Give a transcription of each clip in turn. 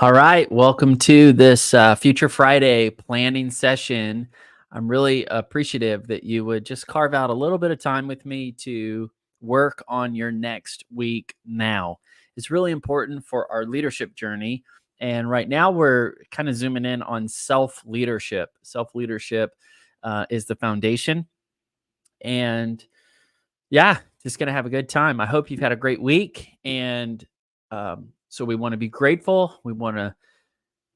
All right, welcome to this Future Friday planning session. I'm really appreciative that you would just carve out a little bit of time with me to work on your next week now. It's really important for our leadership journey. And right now, we're kind of zooming in on self leadership. Self leadership is the foundation. And yeah, just going to have a good time. I hope you've had a great week. And so we want to be grateful. We want to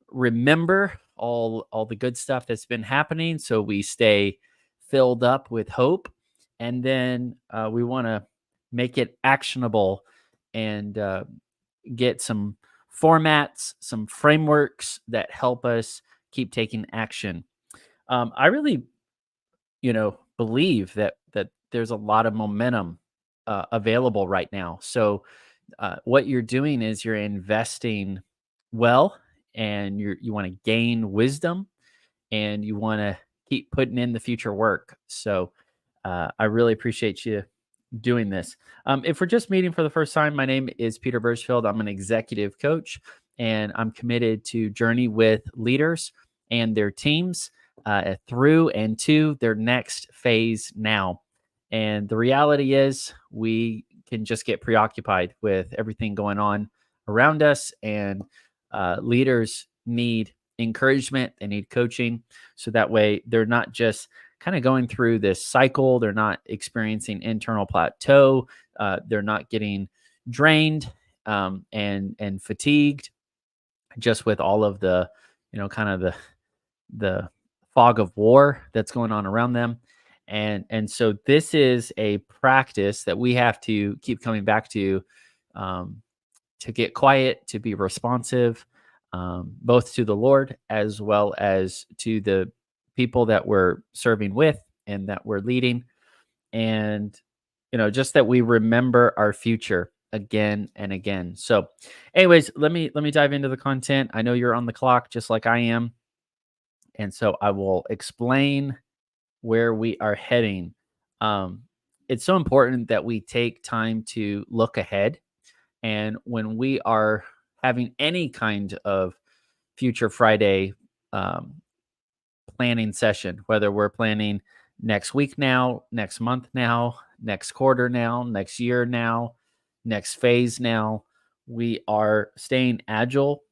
remember all the good stuff that's been happening so we stay filled up with hope, and then we want to make it actionable and get some formats, some frameworks that help us keep taking action. I really believe that there's a lot of momentum available right now. So what you're doing is you're investing well, and you want to gain wisdom, and you want to keep putting in the future work. So I really appreciate you doing this. If we're just meeting for the first time, my name is Peter Birchfield. I'm an executive coach, and I'm committed to journey with leaders and their teams through and to their next phase now. And the reality is, we can just get preoccupied with everything going on around us, and leaders need encouragement, they need coaching, so that way they're not just kind of going through this cycle, they're not experiencing internal plateau, they're not getting drained and fatigued just with all of the kind of the fog of war that's going on around them. And so this is a practice that we have to keep coming back um, to get quiet, to be responsive, both to the Lord as well as to the people that we're serving with and that we're leading. And, just that we remember our future again and again. So, anyways, let me dive into the content. I know you're on the clock just like I am. And so I will explain where we are heading. Um, it's so important that we take time to look ahead. And when we are having any kind of Future Friday um, planning session, whether we're planning next week now, next month now, next quarter now, next year now, next phase now, we are staying agile.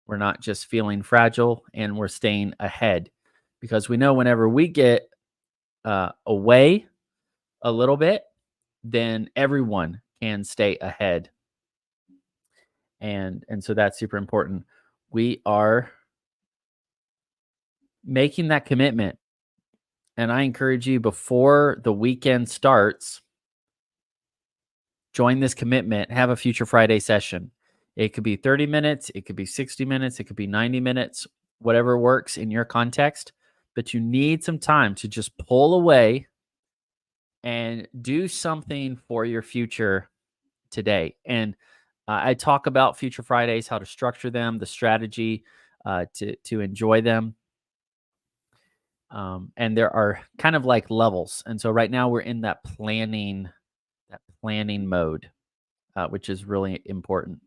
We're not just feeling fragile, and we're staying ahead, because we know whenever we get away a little bit, then everyone can stay ahead. And so that's super important. We are making that commitment, and I encourage you, before the weekend starts, join this commitment, have a Future Friday session. It could be 30 minutes, it could be 60 minutes, it could be 90 minutes, whatever works in your context, but you need some time to just pull away and do something for your future today. And I talk about Future Fridays, how to structure them, the strategy to enjoy them. And there are kind of like levels. And so right now we're in that planning mode, which is really important.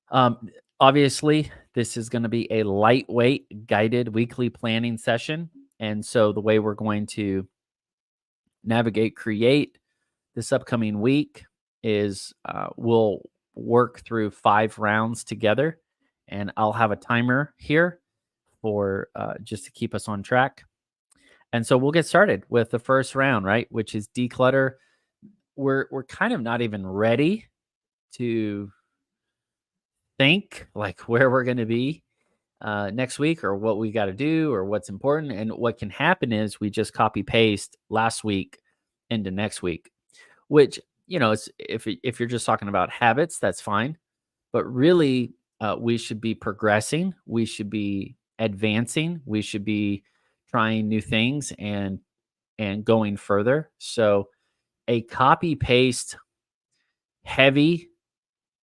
Um, Obviously, this is going to be a lightweight guided weekly planning session. And so the way we're going to create this upcoming week is we'll work through 5 rounds together, and I'll have a timer here for just to keep us on track. And so we'll get started with the first round, right? Which is declutter. We're kind of not even ready to think like where we're going to be next week, or what we got to do, or what's important. And what can happen is we just copy paste last week into next week, which it's, if you're just talking about habits, that's fine. But really, we should be progressing. We should be advancing. We should be trying new things and going further. So a copy paste heavy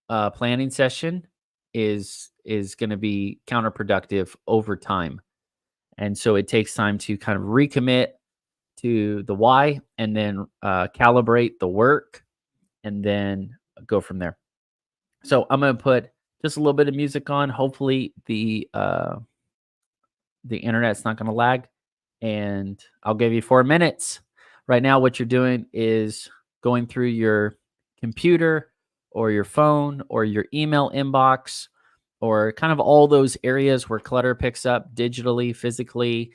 planning session is going to be counterproductive over time. And so it takes time to kind of recommit to the why, and then calibrate the work, and then go from there. So I'm going to put just a little bit of music on. Hopefully the internet's not going to lag, and I'll give you 4 minutes. Right now, what you're doing is going through your computer or your phone or your email inbox or kind of all those areas where clutter picks up digitally, physically,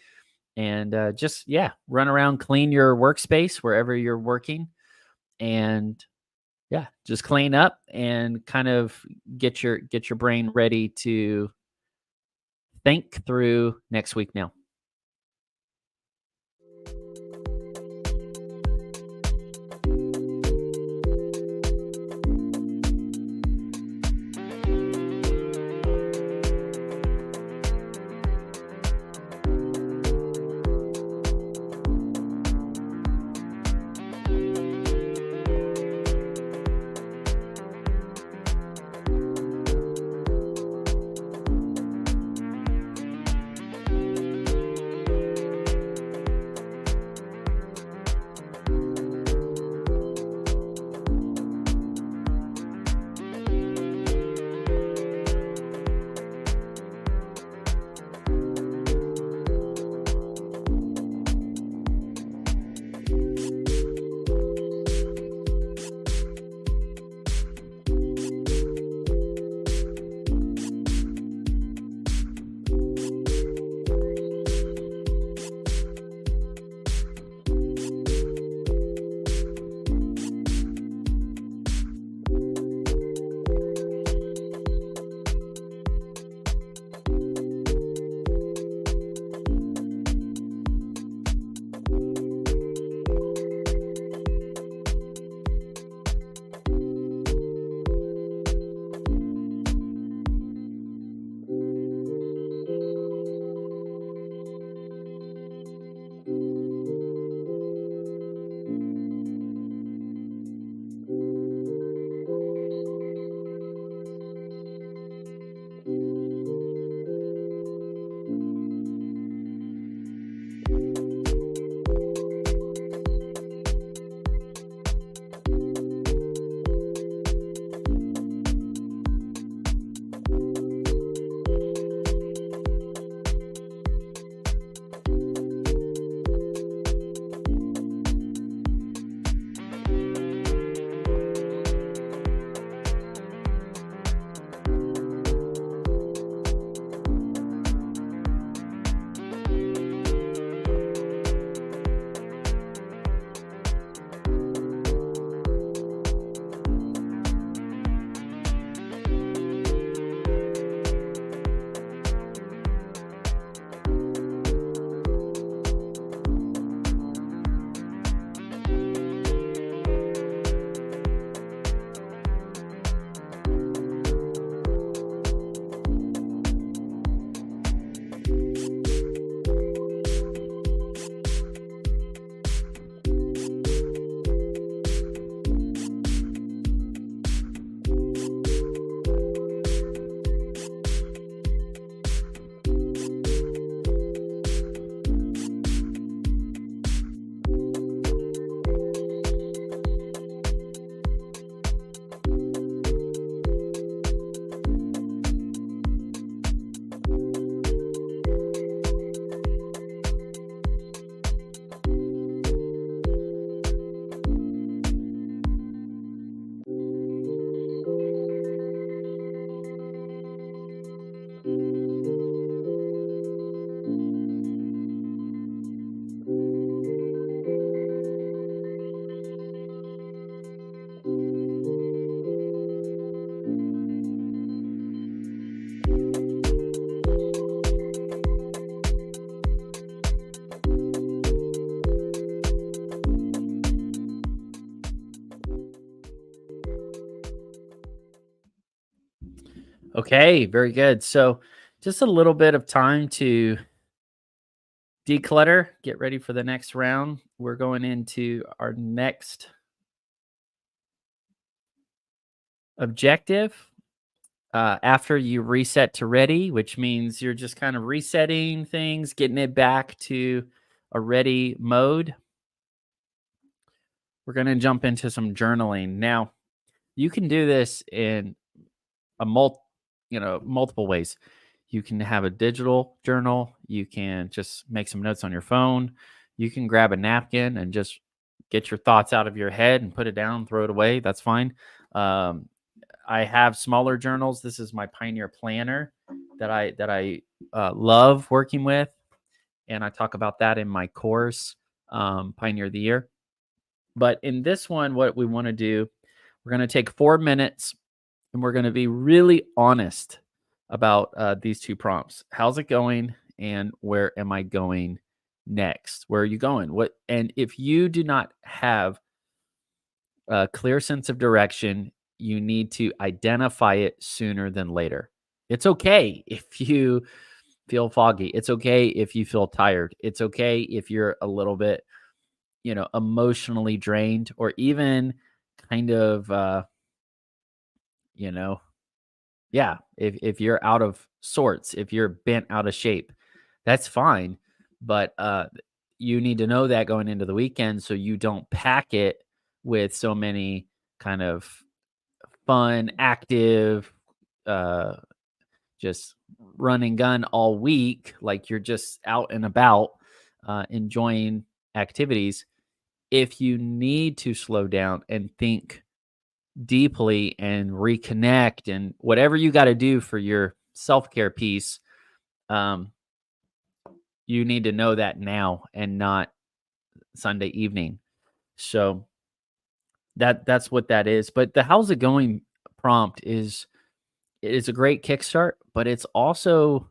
and just, yeah, run around, clean your workspace wherever you're working, and yeah, just clean up and kind of get your brain ready to think through next week now. Okay, very good. So, just a little bit of time to declutter, get ready for the next round. We're going into our next objective after you reset to ready, which means you're just kind of resetting things, getting it back to a ready mode. We're going to jump into some journaling. Now, you can do this in a multiple ways. You can have a digital journal. You can just make some notes on your phone. You can grab a napkin and just get your thoughts out of your head and put it down, throw it away. That's fine. Um, I have smaller journals. This is my Pioneer Planner that I love working with, and I talk about that in my course, Pioneer of the Year. But in this one, what we want to do, we're going to take 4 minutes and we're going to be really honest about these two prompts. How's it going? And where am I going next? Where are you going? What? And if you do not have a clear sense of direction, you need to identify it sooner than later. It's okay if you feel foggy. It's okay if you feel tired. It's okay if you're a little bit, emotionally drained, or even kind of, you know, yeah, if you're out of sorts, if you're bent out of shape, that's fine. But you need to know that going into the weekend so you don't pack it with so many kind of fun, active, uh, just run and gun all week, like you're just out and about enjoying activities. If you need to slow down and think deeply and reconnect and whatever you got to do for your self-care piece, um, you need to know that now and not Sunday evening. So that's what that is. But the how's it going prompt is a great kickstart, but it's also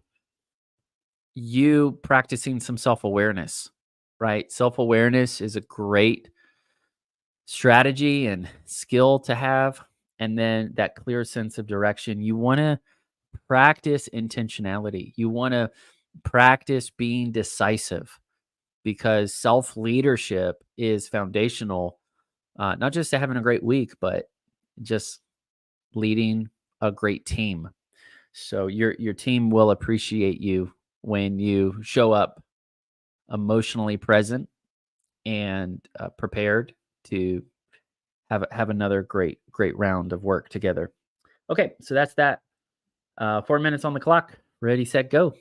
you practicing some self-awareness, right? Self-awareness is a great strategy and skill to have. And then that clear sense of direction. You want to practice intentionality. You want to practice being decisive, because self leadership is foundational, not just to having a great week, but just leading a great team. So your team will appreciate you when you show up emotionally present and prepared to have another great round of work together. Okay, so that's that. 4 minutes on the clock. Ready, set, go.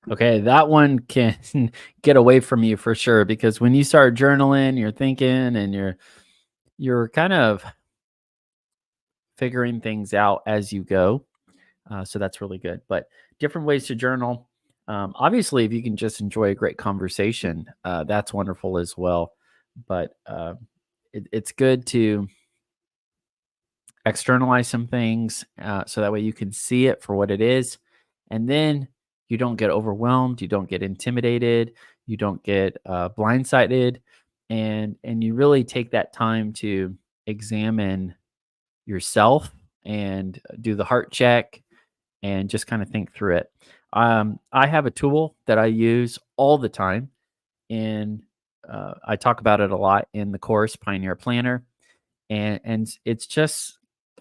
Okay, that one can get away from you for sure because when you start journaling, you're thinking and you're kind of figuring things out as you go. So that's really good. But different ways to journal. Obviously, if you can just enjoy a great conversation, that's wonderful as well. But it's good to externalize some things so that way you can see it for what it is. And then you don't get overwhelmed, you don't get intimidated, you don't get blindsided, and you really take that time to examine yourself and do the heart check and just kind of think through it. I have a tool that I use all the time, and I talk about it a lot in the course Pioneer Planner, and it's just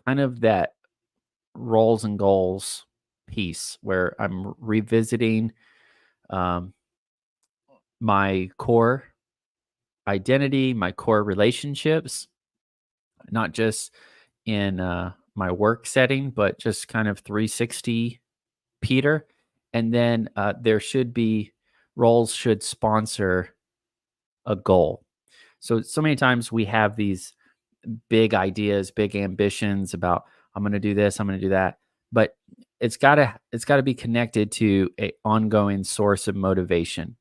kind of that roles and goals piece where I'm revisiting um, my core identity, my core relationships, not just in my work setting, but just kind of 360 Peter. And then there should be roles should sponsor a goal. So many times we have these big ideas, big ambitions about I'm going to do this, I'm going to do that, but it's got to be connected to a ongoing source of motivation.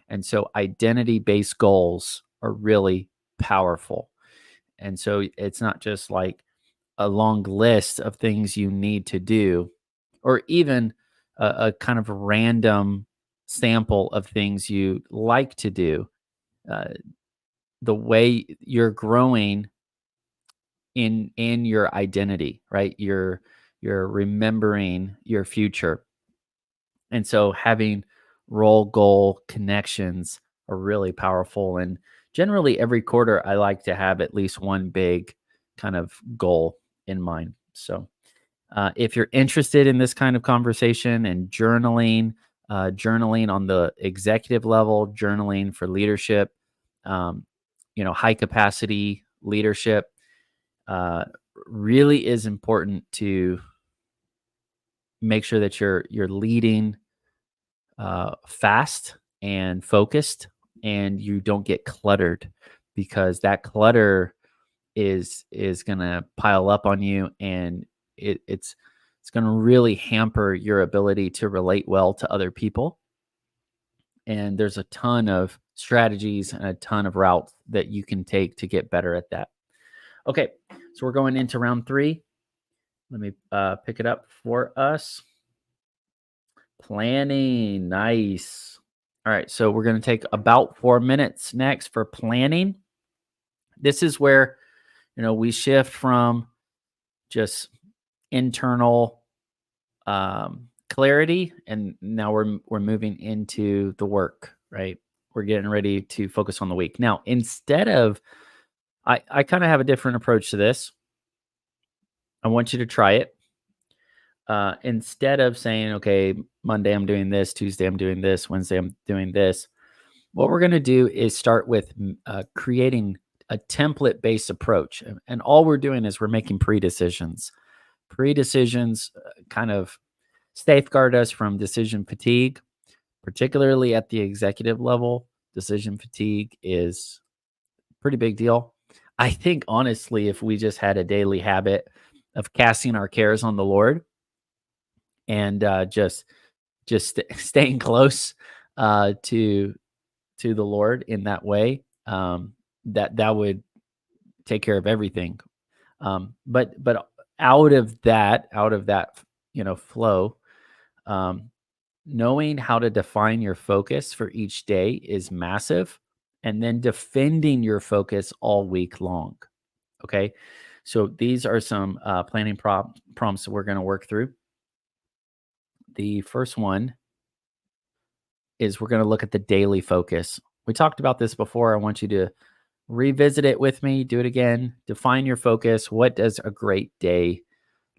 And so identity based goals are really powerful. And so it's not just like a long list of things you need to do, or even a kind of random sample of things you like to do. Uh, the way you're growing in your identity, right? You're remembering your future, and so having role goal connections are really powerful. And generally, every quarter, I like to have at least one big kind of goal in mind. So if you're interested in this kind of conversation and journaling, journaling on the executive level, journaling for leadership, um, high capacity leadership, uh, really is important to make sure that you're leading fast and focused, and you don't get cluttered because that clutter is going to pile up on you, and it's going to really hamper your ability to relate well to other people. And there's a ton of strategies and a ton of routes that you can take to get better at that. Okay, so we're going into round 3. Let me pick it up for us. Planning. Nice. All right. So we're going to take about 4 minutes next for planning. This is where, we shift from just internal clarity, and now we're moving into the work, right? We're getting ready to focus on the week. Now, instead of, I kind of have a different approach to this. I want you to try it. Instead of saying, okay, Monday I'm doing this, Tuesday I'm doing this, Wednesday I'm doing this, what we're going to do is start with creating a template based approach. And all we're doing is we're making pre decisions. Pre decisions kind of safeguard us from decision fatigue, particularly at the executive level. Decision fatigue is a pretty big deal. I think, honestly, if we just had a daily habit of casting our cares on the Lord and staying close to the Lord in that way, that would take care of everything. But out of that, flow, um, knowing how to define your focus for each day is massive, and then defending your focus all week long. Okay, so these are some planning prompts we're going to work through. The first one is we're going to look at the daily focus. We talked about this before. I want you to revisit it with me, do it again, define your focus. What does a great day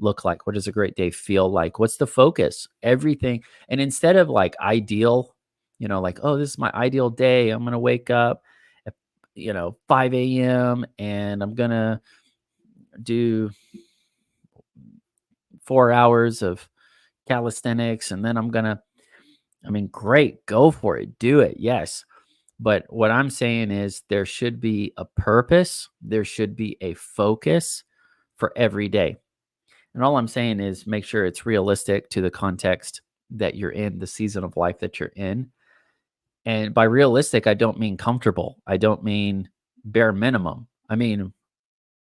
look like? What does a great day feel like? What's the focus? Everything. And instead of like ideal, like, oh, this is my ideal day. I'm going to wake up at, 5 a.m. and I'm going to do 4 hours of calisthenics. And then I'm going to I mean, great, go for it, do it, yes. But what I'm saying is there should be a purpose, there should be a focus for every day. And all I'm saying is make sure it's realistic to the context that you're in, the season of life that you're in. And by realistic, I don't mean comfortable. I don't mean bare minimum. I mean,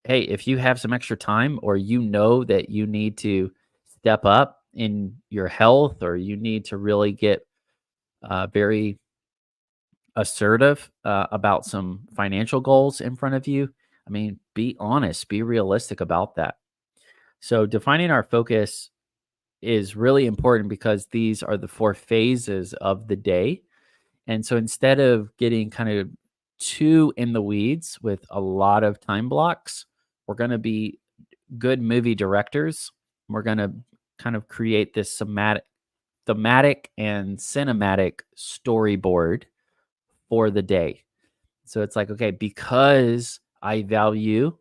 hey, if you have some extra time or you know that you need to step up in your health or you need to really get very assertive about some financial goals in front of you, I mean, be honest, be realistic about that. So, defining our focus is really important because these are the four phases of the day. And so instead of getting kind of too in the weeds with a lot of time blocks, we're going to be good movie directors. We're going to kind of create this thematic and cinematic storyboard for the day. So it's like, okay, because I value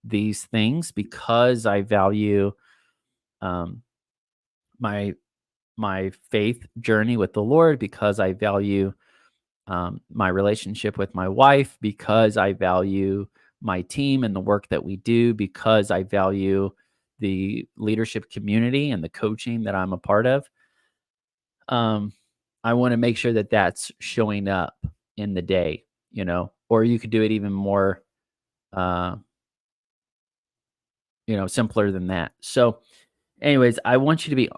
these things, because I value um, my my faith journey with the Lord, because I value my relationship with my wife, because I value my team and the work that we do, because I value the leadership community and the coaching that I'm a part of. Um, I want to make sure that that's showing up in the day, or you could do it even more, uh, simpler than that. So, anyways, I want you to be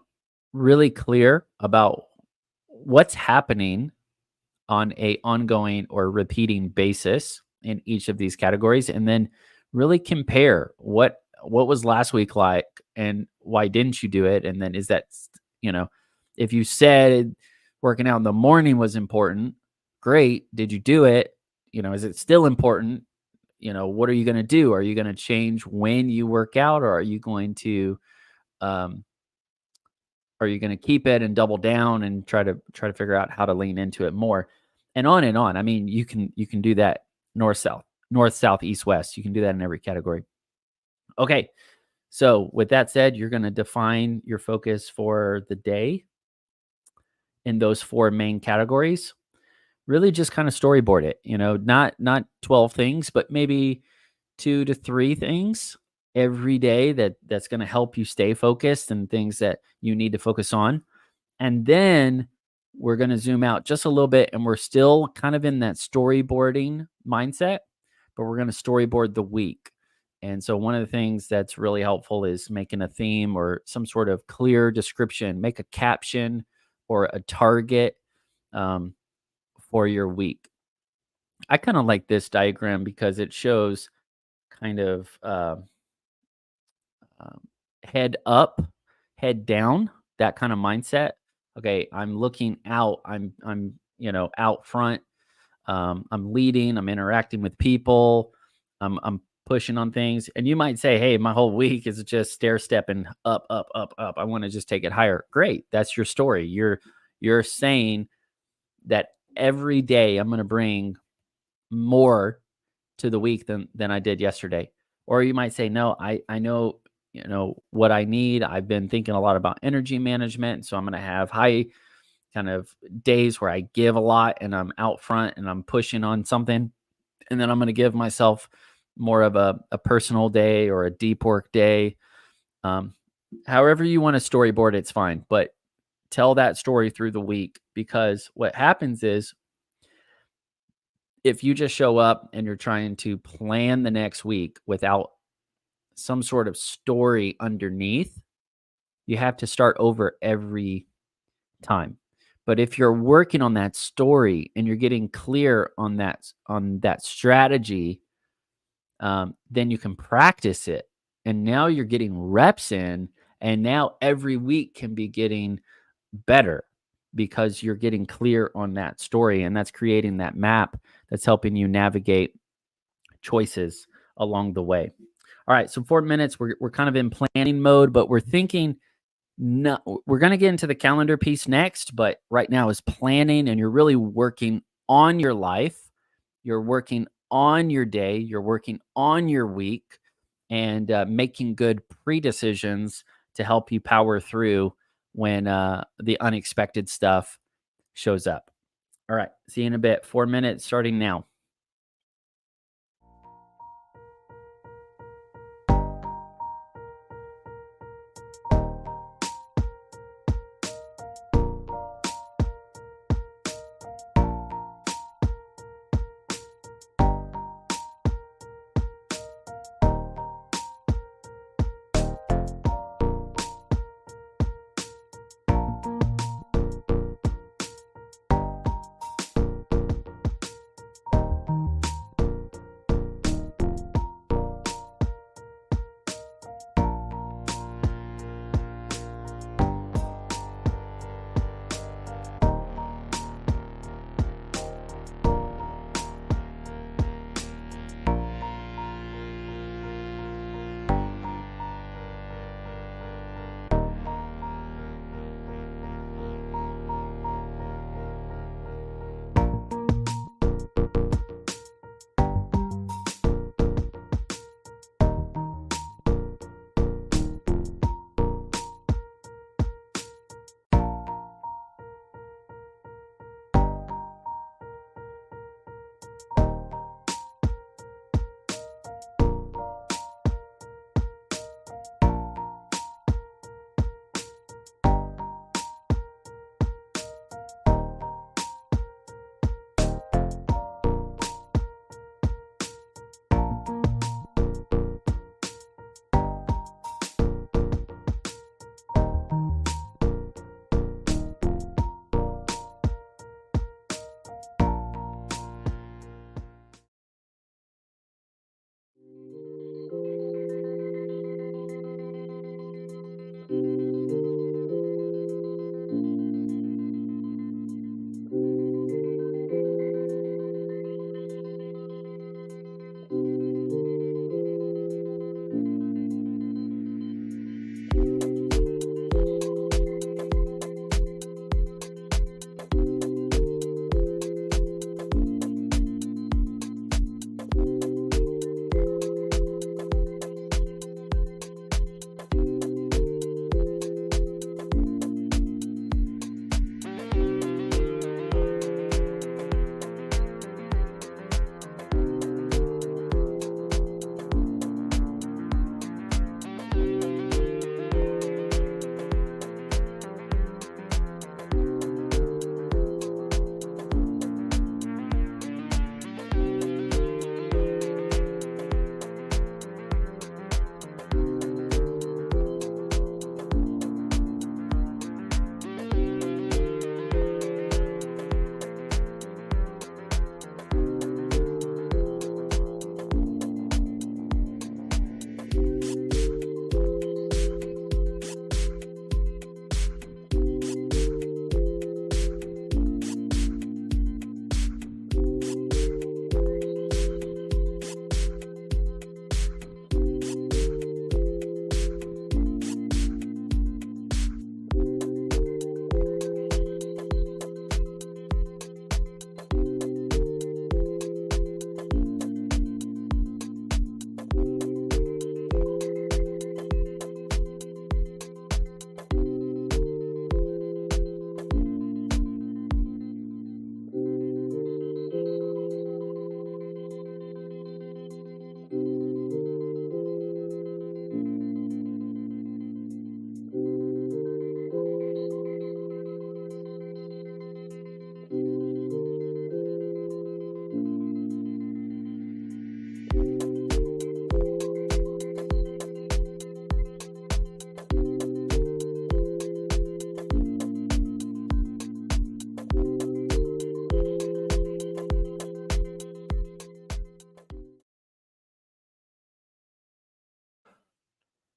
really clear about what's happening on a ongoing or repeating basis in each of these categories, and then really compare what was last week like and why didn't you do it, and then you know if you said working out in the morning was important, great, did you do it? Is it still important? What are you going to do? Are you going to change when you work out, or um are you going to keep it and double down and try to figure out how to lean into it more, and on and on? I mean, you can do that north, south, east, west. You can do that in every category. Okay. So with that said, you're going to define your focus for the day in those four main categories. Really just kind of storyboard it, not 12 things, but maybe 2 to 3 things every day that's going to help you stay focused and things that you need to focus on. And then we're going to zoom out just a little bit, and we're still kind of in that storyboarding mindset, but we're going to storyboard the week. And so one of the things that's really helpful is making a theme or some sort of clear description, make a caption or a target um, for your week. I kind of like this diagram because it shows kind of um, head up, head down, that kind of mindset. Okay, I'm looking out. I'm out front. I'm leading. I'm interacting with people. I'm pushing on things. And you might say, "Hey, my whole week is just stair stepping up, up, up, up. I want to just take it higher." Great, that's your story. You're saying that every day I'm going to bring more to the week than I did yesterday. Or you might say, "No, I know, what I need. I've been thinking a lot about energy management, so I'm going to have high kind of days where I give a lot and I'm out front and I'm pushing on something, and then I'm going to give myself more of a personal day or a deep work day." Um, However you want to storyboard, it's fine, but tell that story through the week, because what happens is if you just show up and you're trying to plan the next week without some sort of story underneath, you have to start over every time. But if you're working on that story and you're getting clear on that strategy, then you can practice it. And now you're getting reps in, and now every week can be getting better because you're getting clear on that story, and that's creating that map that's helping you navigate choices along the way. All right, so 4 minutes, we're kind of in planning mode, but we're thinking, no, we're going to get into the calendar piece next, but right now is planning, and you're really working on your life. You're working on your day. You're working on your week, and making good pre-decisions to help you power through when the unexpected stuff shows up. All right. See you in a bit. 4 minutes starting now.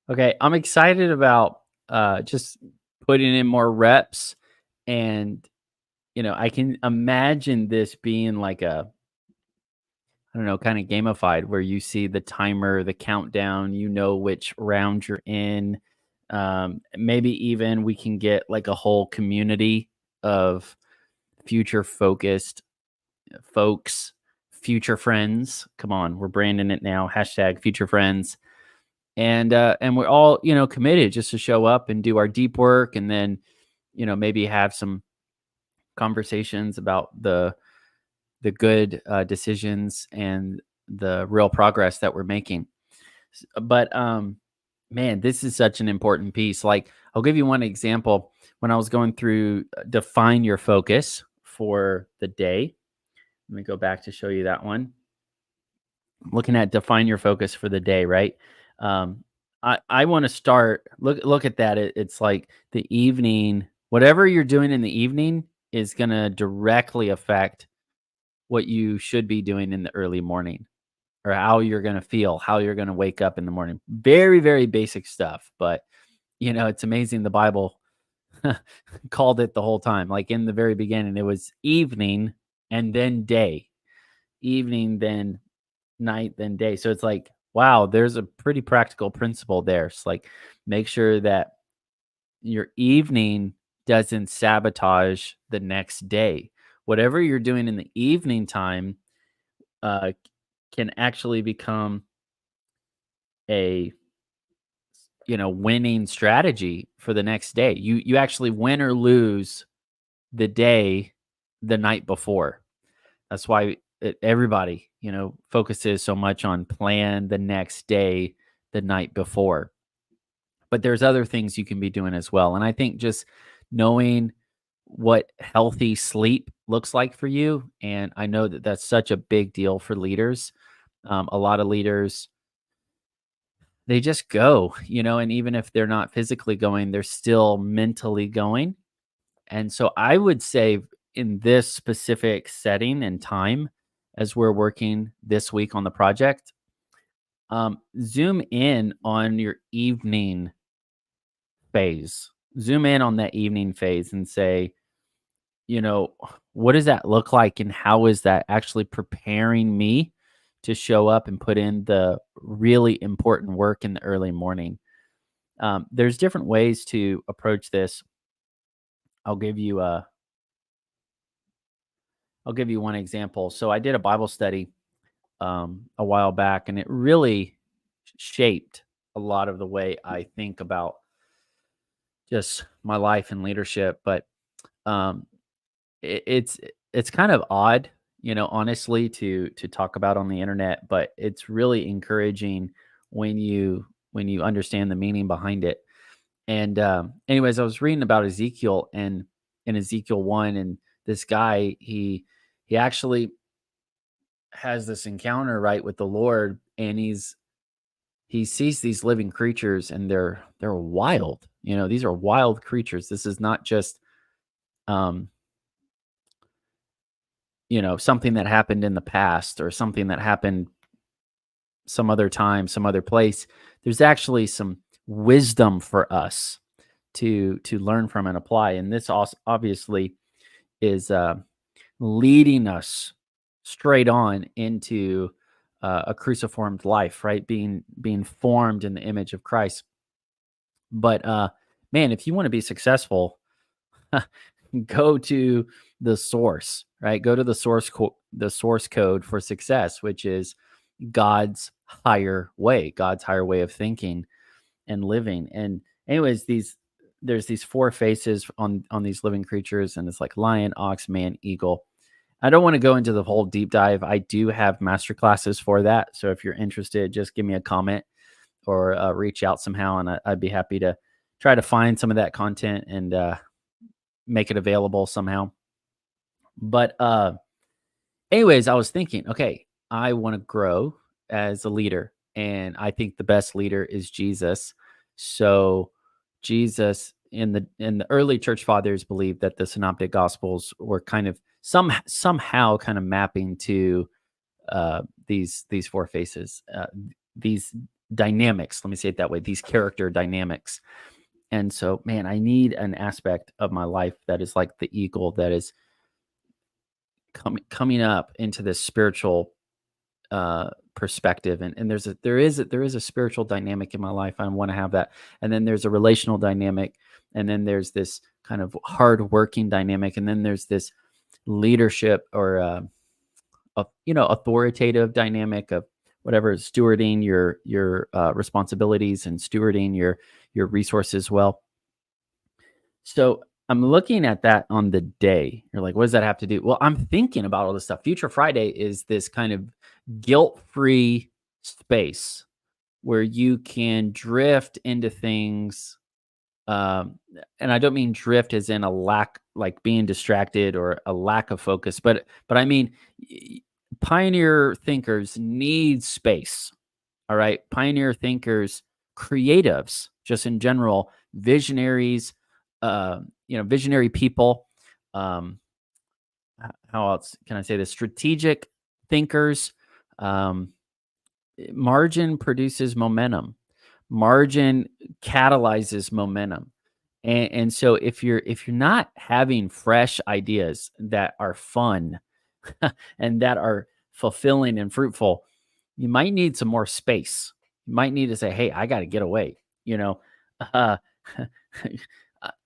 Okay, I'm excited about just putting in more reps, and I can imagine this being like a, I don't know, kind of gamified where you see the timer, the countdown, which round you're in. Maybe even we can get like a whole community of future focused folks, future friends. Come on, we're branding it now. Hashtag future friends. And we're all, committed just to show up and do our deep work, and then, maybe have some conversations about the good decisions and the real progress that we're making. But man, this is such an important piece. Like, I'll give you one example. When I was going through define your focus for the day, let me go back to show you that one. Looking at define your focus for the day, right? Um, I want to start. Look at that. It's like the evening. Whatever you're doing in the evening is going to directly affect what you should be doing in the early morning, or how you're going to feel, how you're going to wake up in the morning. Very, very basic stuff, but it's amazing. The Bible called it the whole time. Like in the very beginning, it was evening and then day, evening, then night, then day. So it's like, wow, there's a pretty practical principle there. It's like, make sure that your evening doesn't sabotage the next day. Whatever you're doing in the evening time uh, can actually become a winning strategy for the next day. You actually win or lose the day the night before. That's why everybody focuses so much on plan the next day the night before. But there's other things you can be doing as well. And I think just knowing what healthy sleep looks like for you, and I know that that's such a big deal for leaders. A lot of leaders, they just go, and even if they're not physically going, they're still mentally going. And so I would say in this specific setting and time, as we're working this week on the project, zoom in on your evening phase. Zoom in on that evening phase and say, you know, what does that look like and how is that actually preparing me to show up and put in the really important work in the early morning? There's different ways to approach this. I'll give you a I'll give you one example. So I did a Bible study a while back, and it really shaped a lot of the way I think about just my life and leadership. But um, it's kind of odd, honestly, to talk about on the internet, but it's really encouraging when you understand the meaning behind it. And anyways, I was reading about Ezekiel, and in Ezekiel 1, and this guy, he actually has this encounter, right, with the Lord, and he sees these living creatures, and they're wild. These are wild creatures. This is not just um something that happened in the past or something that happened some other time, some other place. There's actually some wisdom for us to learn from and apply. And this also obviously is leading us straight on into a cruciformed life, right? Being formed in the image of Christ. But man, if you want to be successful, go to the source, right? Go to the source code for success, which is God's higher way, God's higher way of thinking and living. And anyways, there's these four faces on these living creatures, and it's like lion, ox, man, eagle. I don't want to go into the whole deep dive. I do have master classes for that. So if you're interested, just give me a comment or reach out somehow, and I'd be happy to try to find some of that content and make it available somehow. But anyways, I was thinking, okay, I want to grow as a leader, and I think the best leader is Jesus. So Jesus, in the early church fathers, believed that the synoptic gospels were kind of somehow kind of mapping to these four faces, these dynamics. Let me say it that way. These character dynamics. And so, man, I need an aspect of my life that is like the eagle that is coming up into this spiritual perspective, and there is a spiritual dynamic in my life. I want to have that, and then there's a relational dynamic, and then there's this kind of hard working dynamic, and then there's this leadership or authoritative dynamic of whatever, stewarding your responsibilities and stewarding your resources well. So I'm looking at that on the day. You're like, what does that have to do? Well, I'm thinking about all this stuff. Future Friday is this kind of guilt-free space where you can drift into things. Um, and I don't mean drift as in a lack, like being distracted or a lack of focus, but I mean y- pioneer thinkers need space. All right, pioneer thinkers, creatives, just in general, visionaries, visionary people. Um, how else can I say this? Strategic thinkers. Um, Margin produces momentum. Margin catalyzes momentum. And so if you're not having fresh ideas that are fun and that are fulfilling and fruitful, you might need some more space. You might need to say, "Hey, I got to get away." You know, uh,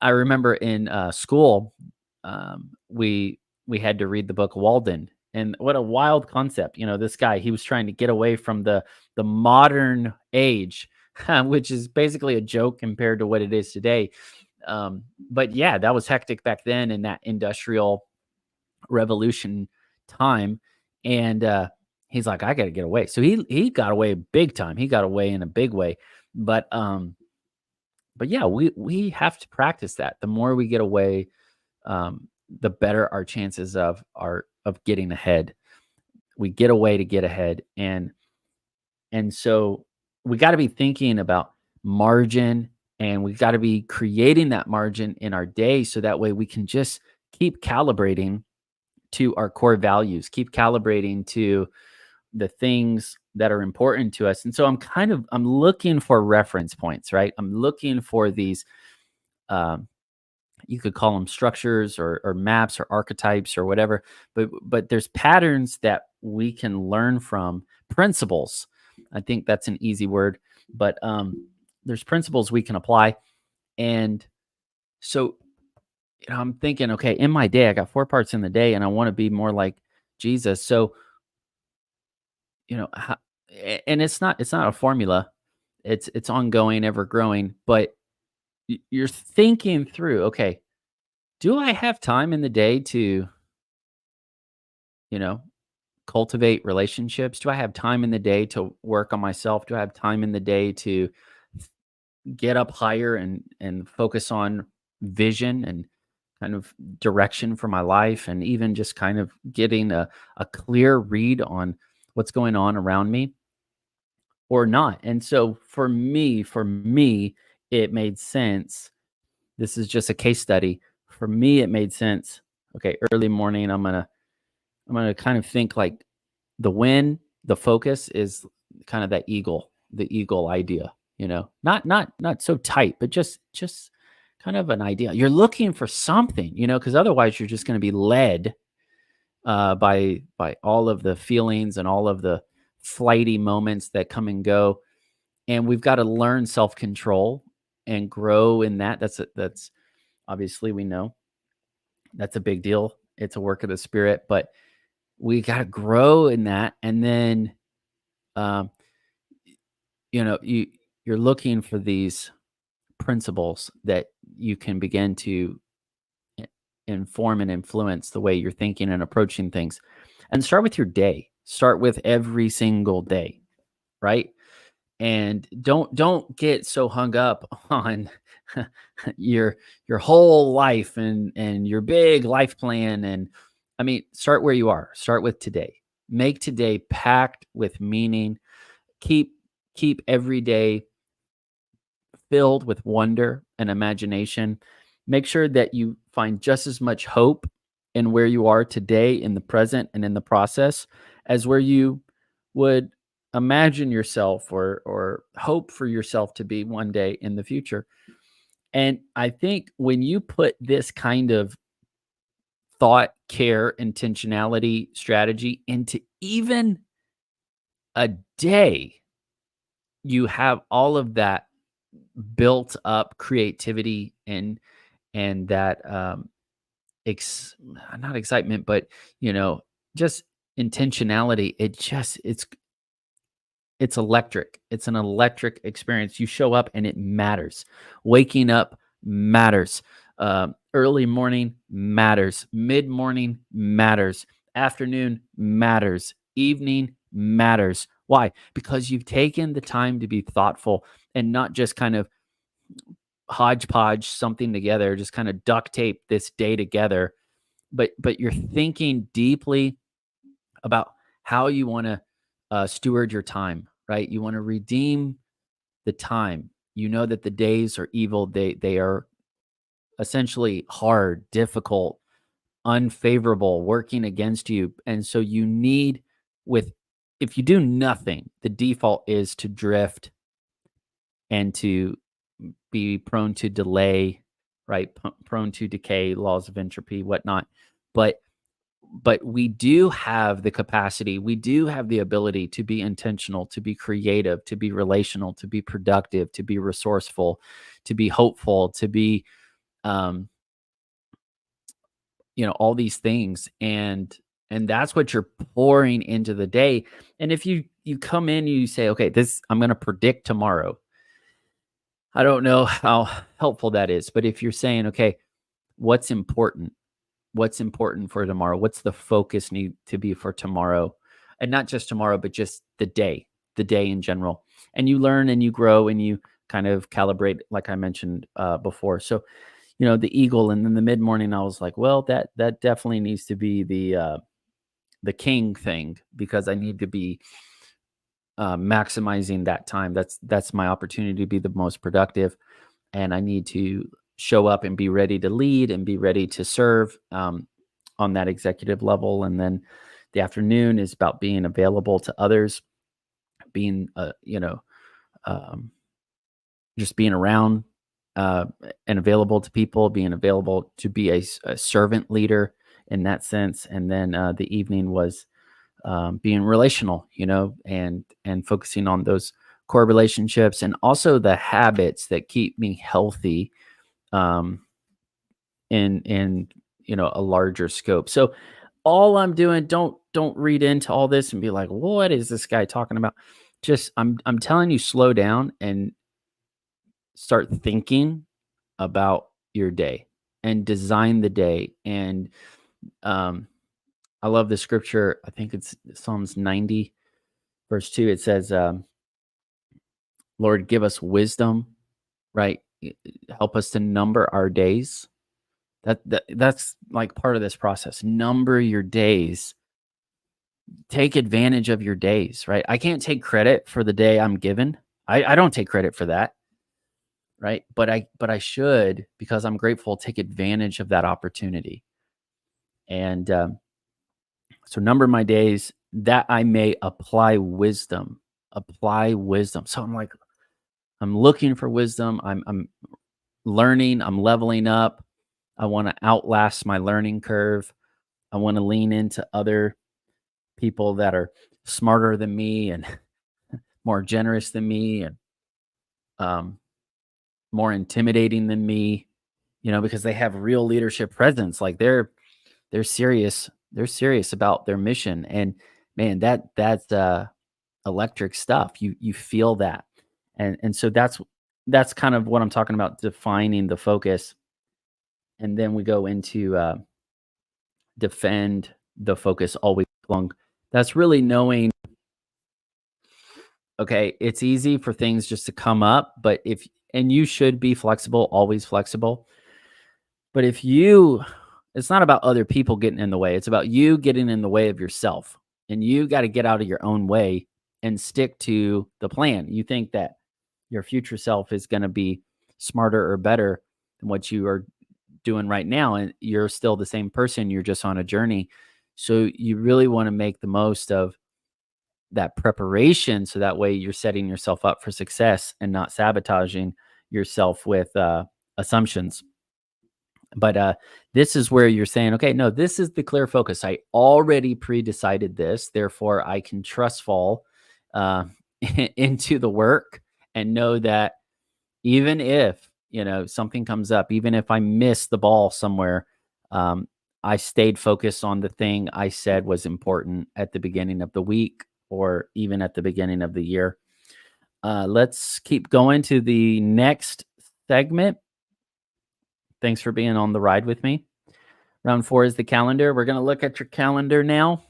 I remember in school, we had to read the book Walden, and what a wild concept. This guy, he was trying to get away from the modern age, which is basically a joke compared to what it is today. But yeah, that was hectic back then in that industrial revolution time. And he's like, I got to get away. So he got away big time. He got away in a big way. But but yeah, we have to practice that. The more we get away, the better our chances of getting ahead. We get away to get ahead, and so we got to be thinking about margin, and we got to be creating that margin in our day, so that way we can just keep calibrating to our core values, keep calibrating to the things that are important to us. And so I'm looking for reference points, right? I'm looking for these um, you could call them structures or maps or archetypes or whatever, but there's patterns that we can learn from, principles. I think that's an easy word, but there's principles we can apply. And so I'm thinking, okay, in my day, I got 4 parts in the day, and I want to be more like Jesus. So how, and it's not a formula. It's ongoing, ever growing, but you're thinking through, okay, do I have time in the day to, you know, cultivate relationships? Do I have time in the day to work on myself? Do I have time in the day to get up higher and focus on vision and kind of direction for my life, and even just kind of getting a clear read on what's going on around me or not? And so for me, it made sense. This is just a case study. For me, it made sense. Okay, early morning, I'm gonna kind of think like the focus is kind of that the eagle idea, not so tight, but just kind of an idea. You're looking for something, because otherwise you're just gonna be led by all of the feelings and all of the flighty moments that come and go. And we've got to learn self control and grow in that. That's obviously, we know that's a big deal. It's a work of the spirit, but we got to grow in that. And then, um, you're looking for these principles that you can begin to i- inform and influence the way you're thinking and approaching things. And start with your day. Start with every single day, right? And don't get so hung up on your your whole life and your big life plan. And I mean, start where you are. Start with today. Make today packed with meaning. Keep every day filled with wonder and imagination. Make sure that you find just as much hope in where you are today, in the present and in the process, as where you would imagine yourself or hope for yourself to be one day in the future. And I think when you put this kind of thought, care, intentionality, strategy into even a day, you have all of that built up creativity and that ex not excitement, but just intentionality. It's electric. It's an electric experience. You show up and it matters. Waking up matters. Early morning matters. Mid morning matters. Afternoon matters. Evening matters. Why? Because you've taken the time to be thoughtful and not just kind of hodgepodge something together, just kind of duct tape this day together, but you're thinking deeply about how you want to steward your time, right? You want to redeem the time. You know that the days are evil. They are essentially hard, difficult, unfavorable, working against you. And so you need with if you do nothing, the default is to drift and to be prone to delay, right? Prone to decay, laws of entropy, whatnot. But we do have the capacity, we do have the ability to be intentional, to be creative, to be relational, to be productive, to be resourceful, to be hopeful, to be um, all these things. And that's what you're pouring into the day. And if you come in, you say, okay, this I'm going to predict tomorrow. I don't know how helpful that is, but if you're saying, okay, what's important? What's important for tomorrow? What's the focus need to be for tomorrow? And not just tomorrow, but just the day in general. And you learn and you grow and you kind of calibrate, like I mentioned before. So, the eagle, and then the mid morning, I was like, well, that definitely needs to be the king thing because I need to be maximizing that time. That's my opportunity to be the most productive, and I need to show up and be ready to lead and be ready to serve on that executive level. And then the afternoon is about being available to others, being um, just being around and available to people, being available to be a servant leader in that sense. And then the evening was being relational, and focusing on those core relationships and also the habits that keep me healthy um, in a larger scope. So all I'm doing, don't read into all this and be like, what is this guy talking about? Just I'm telling you, slow down and start thinking about your day and design the day. And um, I love the scripture. I think it's Psalms 90, verse 2. It says, Lord, give us wisdom, right? Help us to number our days. That's like part of this process. Number your days. Take advantage of your days, right? I can't take credit for the day I'm given. I don't take credit for that, right? But I should, because I'm grateful, take advantage of that opportunity. And so number my days that I may apply wisdom. Apply wisdom. So I'm looking for wisdom. I'm learning. I'm leveling up. I want to outlast my learning curve. I want to lean into other people that are smarter than me and more generous than me and um, more intimidating than me, because they have real leadership presence. Like they're serious. They're serious about their mission. And man, that's electric stuff. You feel that. And so that's kind of what I'm talking about, defining the focus. And then we go into defend the focus always long. That's really knowing, okay, it's easy for things just to come up, but and you should be flexible, always flexible. But it's not about other people getting in the way. It's about you getting in the way of yourself. And you got to get out of your own way and stick to the plan. You think that your future self is going to be smarter or better than what you are doing right now. And you're still the same person. You're just on a journey. So you really want to make the most of that preparation. So that way you're setting yourself up for success and not sabotaging yourself with assumptions. But this is where you're saying, okay, no, this is the clear focus. I already pre-decided this. Therefore, I can trust fall uh, into the work and know that even if, something comes up, even if I miss the ball somewhere, I stayed focused on the thing I said was important at the beginning of the week or even at the beginning of the year. Let's keep going to the next segment. Thanks for being on the ride with me. Round 4 is the calendar. We're going to look at your calendar now.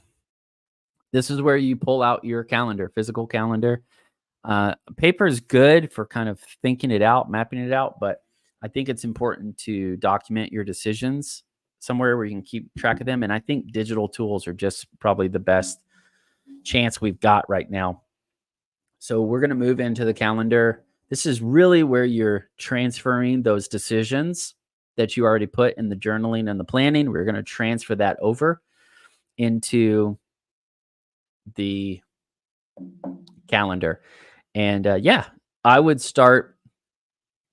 This is where you pull out your calendar, physical calendar. Paper is good for kind of thinking it out, mapping it out, but I think it's important to document your decisions somewhere where you can keep track of them. And I think digital tools are just probably the best chance we've got right now. So we're going to move into the calendar. This is really where you're transferring those decisions that you already put in the journaling and the planning. We're going to transfer that over into the calendar. And I would start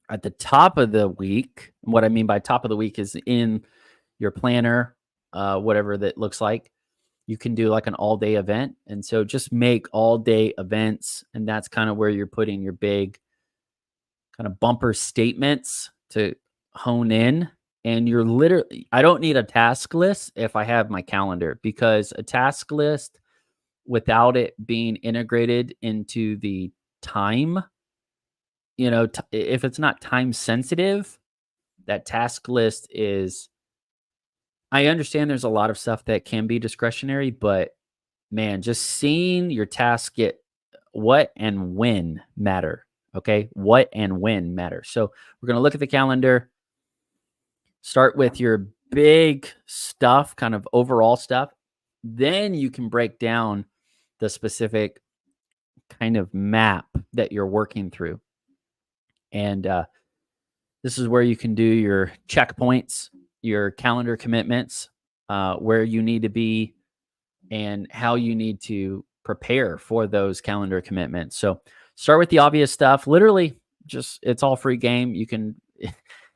at the top of the week. And what I mean by top of the week is in your planner, whatever that looks like. You can do like an all-day event. And so just make all-day events. And that's kind of where you're putting your big kind of bumper statements to hone in. And you're literally, I don't need a task list if I have my calendar, because a task list without it being integrated into the time, if it's not time sensitive, that task list is, I understand there's a lot of stuff that can be discretionary, but man, just seeing your task get what and when matter. Okay. What and when matter. So we're going to look at the calendar, start with your big stuff, kind of overall stuff. Then you can break down the specific kind of map that you're working through. And this is where you can do your checkpoints, your calendar commitments, where you need to be and how you need to prepare for those calendar commitments. So start with the obvious stuff. Literally, just it's all free game. You can,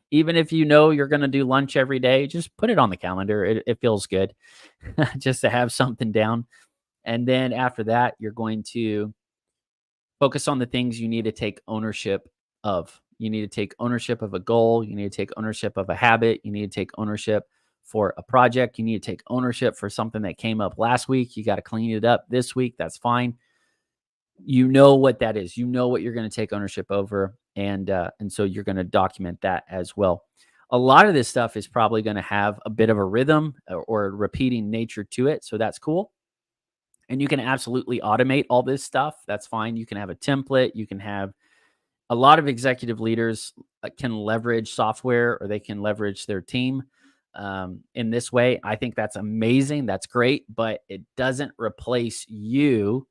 even if you know you're going to do lunch every day, just put it on the calendar. It feels good just to have something down. And then after that, you're going to focus on the things you need to take ownership of. You need to take ownership of a goal. You need to take ownership of a habit. You need to take ownership for a project. You need to take ownership for something that came up last week. You got to clean it up this week. That's fine. You know what that is. You know what you're going to take ownership over. And so you're going to document that as well. A lot of this stuff is probably going to have a bit of a rhythm or repeating nature to it. So that's cool. And you can absolutely automate all this stuff. That's fine. You can have a template. You can have a lot of executive leaders can leverage software, or they can leverage their team in this way. I think that's amazing. That's great, but it doesn't replace you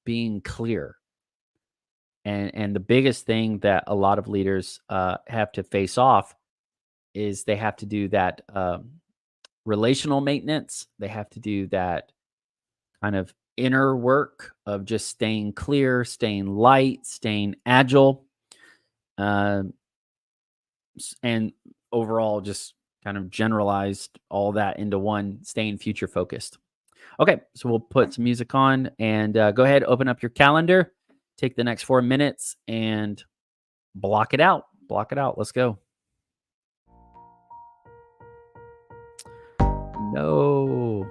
being clear. And the biggest thing that a lot of leaders have to face off is they have to do that relational maintenance. They have to do that kind of inner work of just staying clear, staying light, staying agile, and overall just kind of generalized all that into one, staying future focused. Okay, so we'll put some music on and go ahead, open up your calendar, take the next 4 minutes and block it out. Block it out. Let's go. No.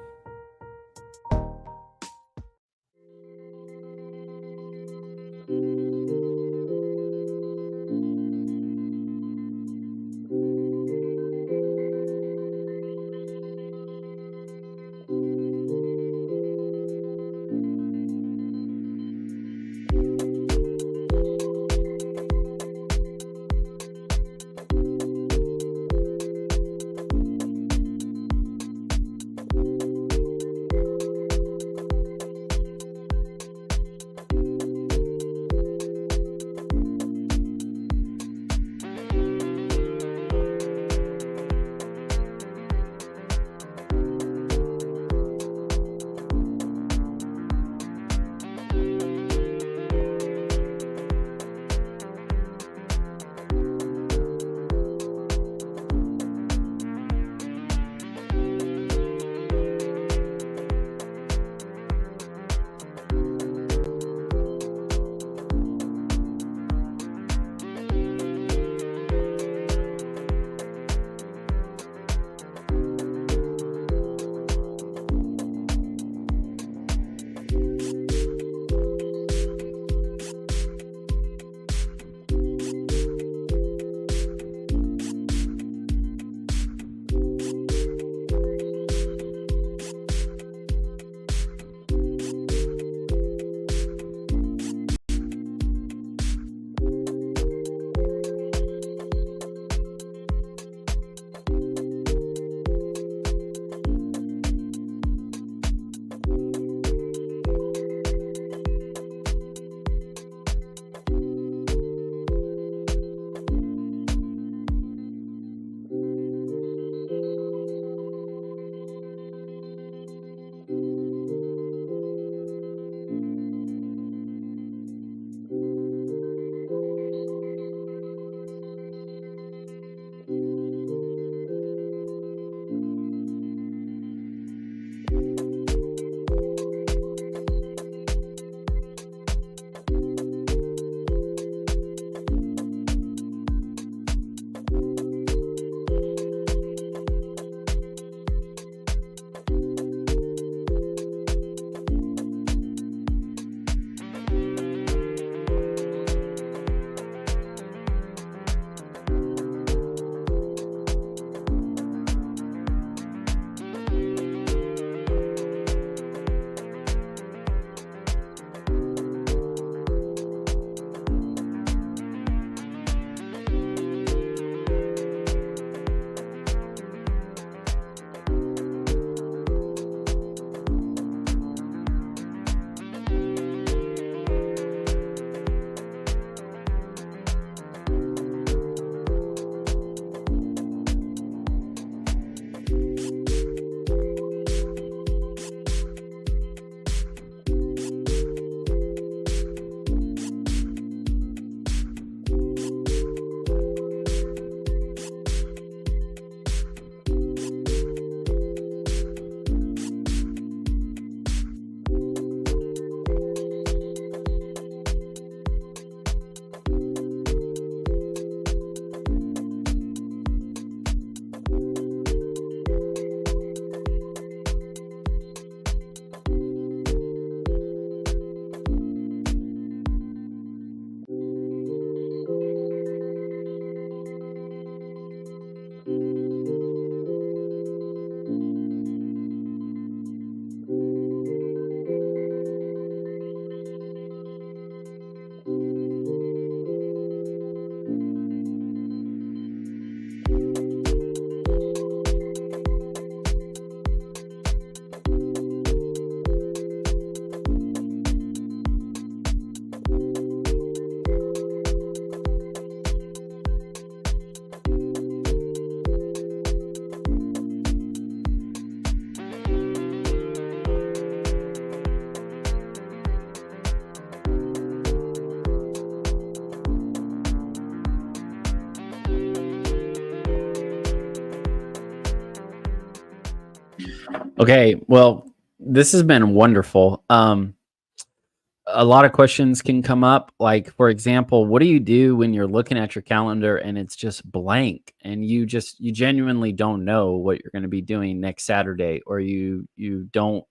Okay, well, this has been wonderful. A lot of questions can come up. Like, for example, what do you do when you're looking at your calendar and it's just blank and you genuinely don't know what you're going to be doing next Saturday, or you don't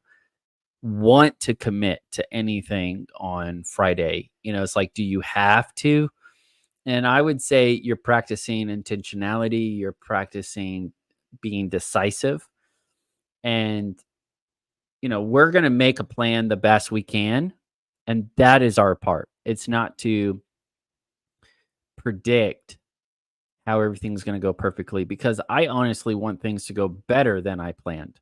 want to commit to anything on Friday? It's like, do you have to? And I would say you're practicing intentionality, you're practicing being decisive, and we're going to make a plan the best we can. And that is our part. It's not to predict how everything's going to go perfectly, because I honestly want things to go better than I planned.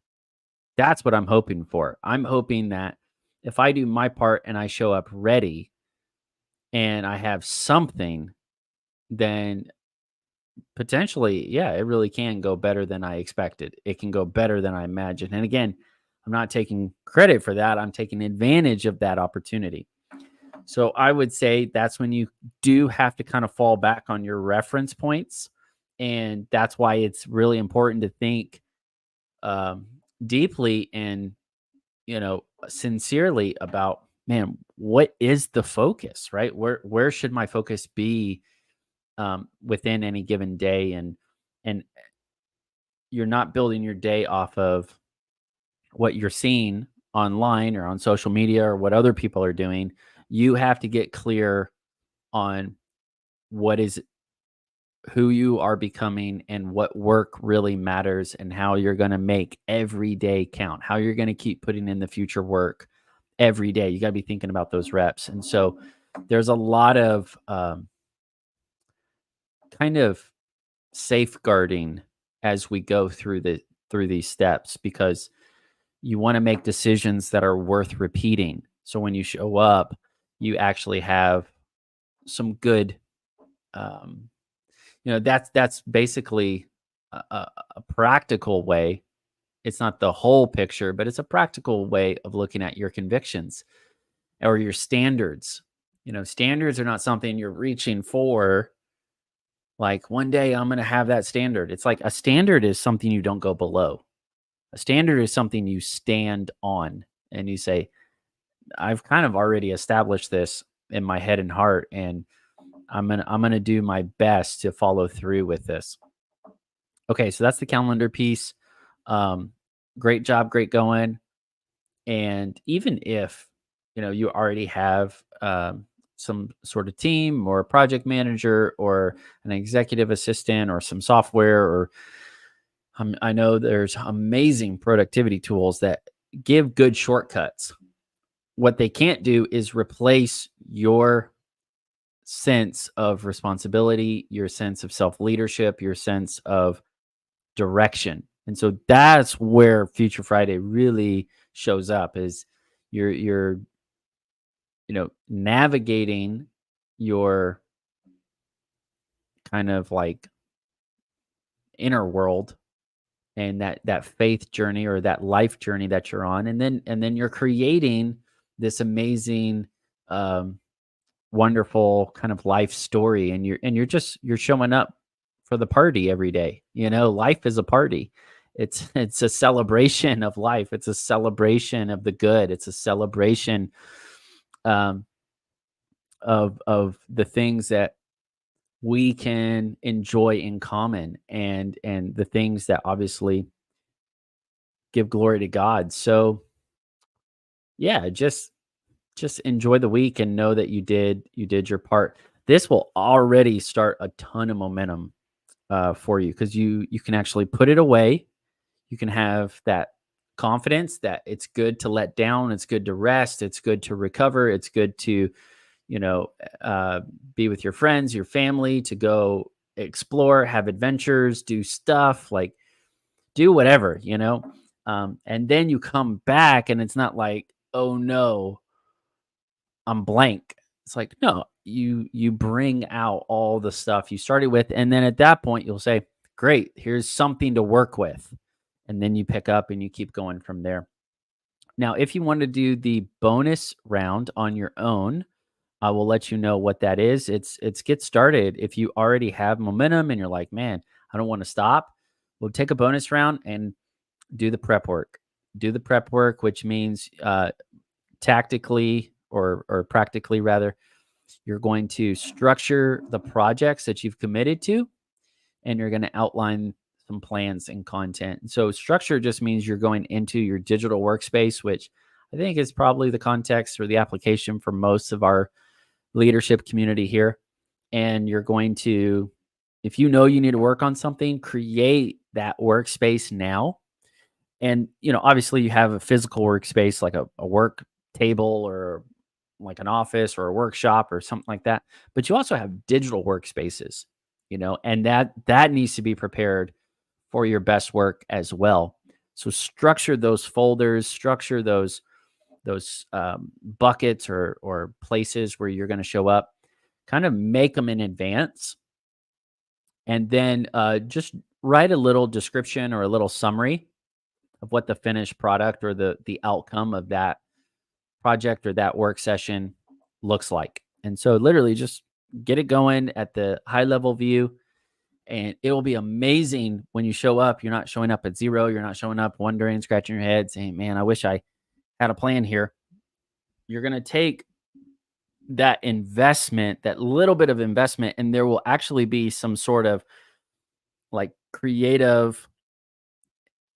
That's what I'm hoping for. I'm hoping that if I do my part and I show up ready and I have something, then potentially, yeah, it really can go better than I expected. It can go better than I imagined. And again, I'm not taking credit for that. I'm taking advantage of that opportunity. So I would say that's when you do have to kind of fall back on your reference points. And that's why it's really important to think um, deeply and, sincerely about, man, what is the focus, right? Where should my focus be within any given day? And you're not building your day off of what you're seeing online or on social media or what other people are doing. You have to get clear on what is who you are becoming and what work really matters, and how you're going to make every day count, how you're going to keep putting in the future work every day. You got to be thinking about those reps. And so there's a lot of kind of safeguarding as we go through these steps, because you want to make decisions that are worth repeating. So when you show up, you actually have some good that's basically a practical way. It's not the whole picture, but it's a practical way of looking at your convictions or your standards. Standards are not something you're reaching for. Like, one day I'm going to have that standard. It's like a standard is something you don't go below. A standard is something you stand on and you say, I've kind of already established this in my head and heart, and I'm gonna do my best to follow through with this. Okay, so that's the calendar piece. Um, Great job, great going. And even if you already have some sort of team or a project manager or an executive assistant or some software, or I know there's amazing productivity tools that give good shortcuts. What they can't do is replace your sense of responsibility, your sense of self leadership, your sense of direction. And so that's where Future Friday really shows up, is you're navigating your kind of like inner world and that faith journey or that life journey that you're on, and then you're creating this amazing wonderful kind of life story, and you're showing up for the party every day. Life is a party. It's a celebration of life. It's a celebration of the good. It's a celebration um of the things that we can enjoy in common, and the things that obviously give glory to God. So yeah, just enjoy the week and know that you did your part. This will already start a ton of momentum for you, because you can actually put it away. You can have that confidence that it's good to let down, it's good to rest, it's good to recover, it's good to you know be with your friends, your family, to go explore, have adventures, do stuff, like do whatever. And then you come back and it's not like, oh no, I'm blank. It's like, no, you bring out all the stuff you started with, and then at that point you'll say, great, here's something to work with. And then you pick up and you keep going from there. Now, if you want to do the bonus round on your own, I will let you know what that is. It's get started. If you already have momentum and you're like, man, I don't want to stop, we'll take a bonus round and do the prep work. do the prep work, which means tactically or practically rather, you're going to structure the projects that you've committed to, and you're going to outline some plans and content. So structure just means you're going into your digital workspace, which I think is probably the context or the application for most of our leadership community here. And you're going to, if you know you need to work on something, create that workspace now. And, obviously you have a physical workspace like a work table or like an office or a workshop or something like that. But you also have digital workspaces, and that needs to be prepared for your best work as well. So structure those folders, structure those buckets or places where you're going to show up. Kind of make them in advance, and then just write a little description or a little summary of what the finished product or the outcome of that project or that work session looks like. And so literally just get it going at the high level view, and it will be amazing when you show up. You're not showing up at zero. You're not showing up wondering, scratching your head, saying, man, I wish I had a plan here. You're going to take that investment, that little bit of investment, and there will actually be some sort of like creative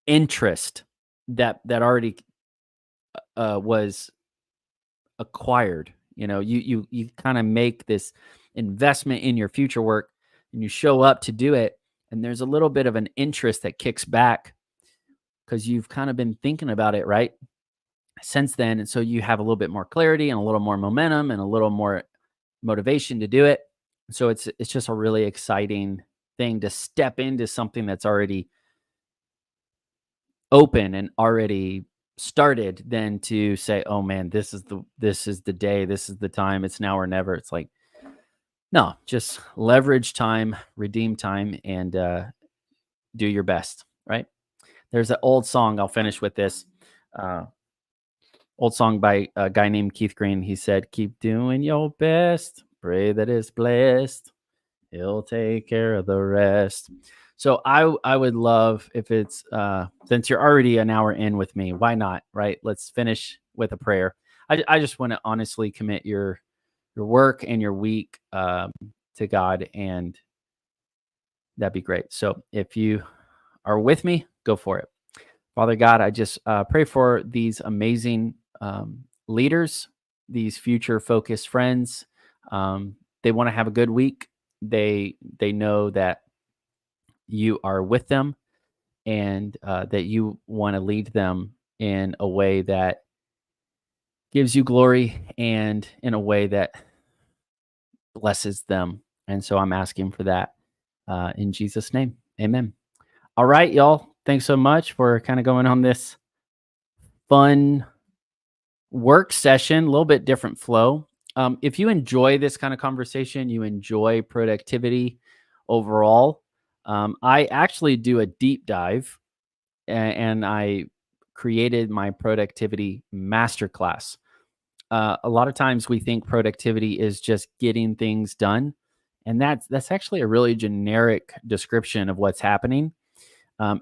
interest that already was acquired. You kind of make this investment in your future work, and you show up to do it, and there's a little bit of an interest that kicks back because you've kind of been thinking about it, right, since then. And so you have a little bit more clarity and a little more momentum and a little more motivation to do it. So it's just a really exciting thing to step into something that's already open and already started, than to say, oh man, this is the day, this is the time, it's now or never. It's like, no, just leverage time, redeem time, and do your best, right? There's an old song, I'll finish with this old song by a guy named Keith Green. He said, keep doing your best, pray that it's blessed, he'll take care of the rest. So I would love if it's since you're already an hour in with me, why not, right? Let's finish with a prayer. I just want to honestly commit your work and your week to God, and that'd be great. So if you are with me, go for it. Father God, I just pray for these amazing leaders, these future focused friends. They want to have a good week. They know that you are with them, and that you want to lead them in a way that gives you glory and in a way that blesses them. And so I'm asking for that in Jesus' name. Amen. All right, y'all. Thanks so much for kind of going on this fun work session, a little bit different flow. If you enjoy this kind of conversation, you enjoy productivity overall, I actually do a deep dive, and I created my productivity masterclass. A lot of times we think productivity is just getting things done, and that's actually a really generic description of what's happening.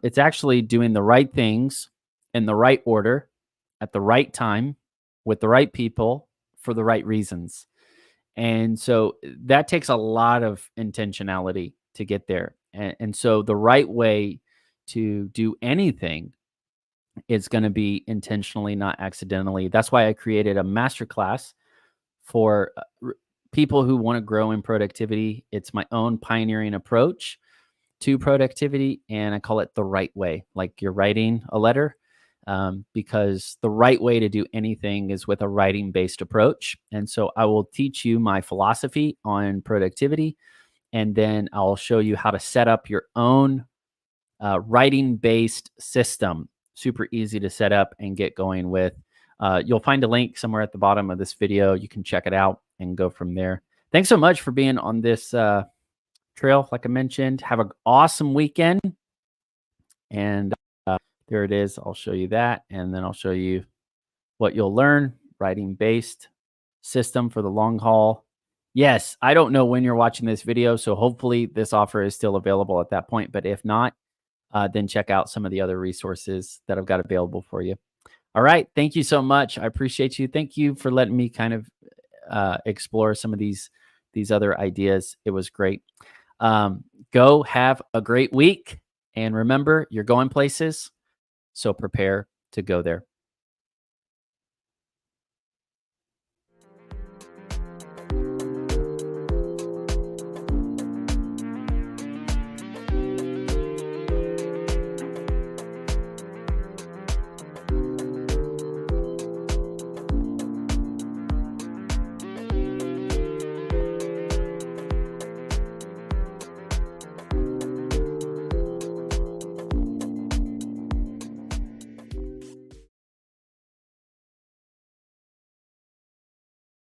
It's actually doing the right things in the right order at the right time with the right people for the right reasons. And so that takes a lot of intentionality to get there. And so the right way to do anything is going to be intentionally, not accidentally. That's why I created a masterclass for people who want to grow in productivity. It's my own pioneering approach to productivity, and I call it the right way, like you're writing a letter, because the right way to do anything is with a writing-based approach. And so I will teach you my philosophy on productivity, and then I'll show you how to set up your own writing-based system. Super easy to set up and get going with. You'll find a link somewhere at the bottom of this video. You can check it out and go from there. Thanks so much for being on this trail. Like I mentioned, have an awesome weekend. And there it is. I'll show you that. And then I'll show you what you'll learn. Writing based system for the long haul. Yes, I don't know when you're watching this video, so hopefully this offer is still available at that point. But if not, then check out some of the other resources that I've got available for you. All right. Thank you so much. I appreciate you. Thank you for letting me kind of explore some of these other ideas. It was great. Go have a great week. And remember, you're going places, so prepare to go there.